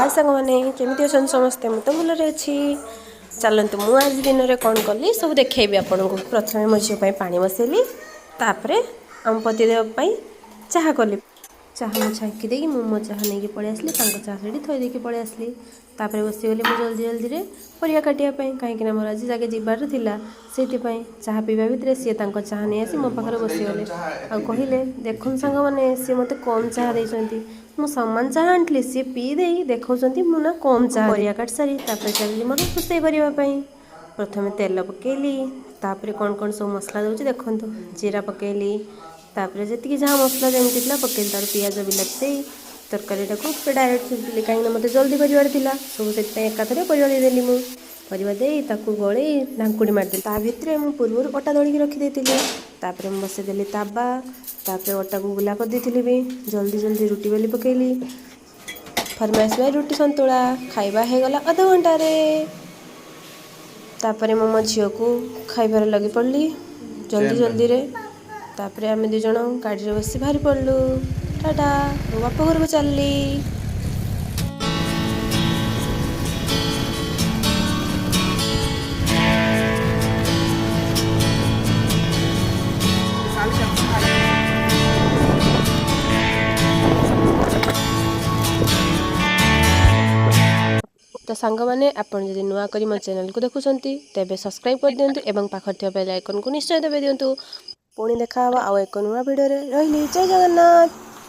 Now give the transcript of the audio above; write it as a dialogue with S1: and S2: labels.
S1: हाय सांग मैंने केमी अच्छा समस्ते मुझे भल अच्छी चलतु मु आज दिन में कौन कली सब देखी आपको प्रथम मो झील पा बसैली तापर आम पतिदेव चाह कली चाह मु छाकी देकी मो चाह नहीं पलि आसली चाह से थोड़ी पलि आसली तापर बसीगली मुझे जल्दी जल्दी परिया काटापी कहीं मोर आज जगह जबार से चाह पीवा भितर सी चाह नहीं आसी मो पाखे बसीगले आ कहले देखुन सांग मैंने सी मत कम चाह देती मु सामान चाह आनी सी पी दे देखा मुना कम चाह परिया काट सारी चलिए मोर रोषे करने प्रथम तेल पकेली तापर कौन कौन सब मसला दूसरी देखु जीरा पकेली तापर जी जहाँ मसला जमी पकेली तार पिज बिलाती तरकारी को डायरेक्ट छुड़ी कहीं मत जल्दी करार सब से एकाथरे परिवा देदेली मु परिवा दे गले ढांकुड़ी मारदेली ता भितर मु पूर्व अटा दलिकी रखीदी तापर बसईदेली ताबा तापर अटा को गुला कर देती भी जल्दी जल्दी रुटी बेली पकेली फरमाइश भाई रुटी संतुला खाइबा होगला अध घंटे तापर मो झील को खाइबार लगी पड़ली जल्दी जल्दी रे तापर आम दु जन गाड़ी बसी बाहरी पड़लु टाटा बाप घर को चलली। तो सांग मैंने आपड़ जब नुआ कर मो चैनल को देखुं तेज सब्सक्राइब कर दिंतु एवं पाखर बेल आइकन को निश्चय दबे दिंतु पुणी देखा आउ एक नुआ भिडियो रही जय जगन्नाथ।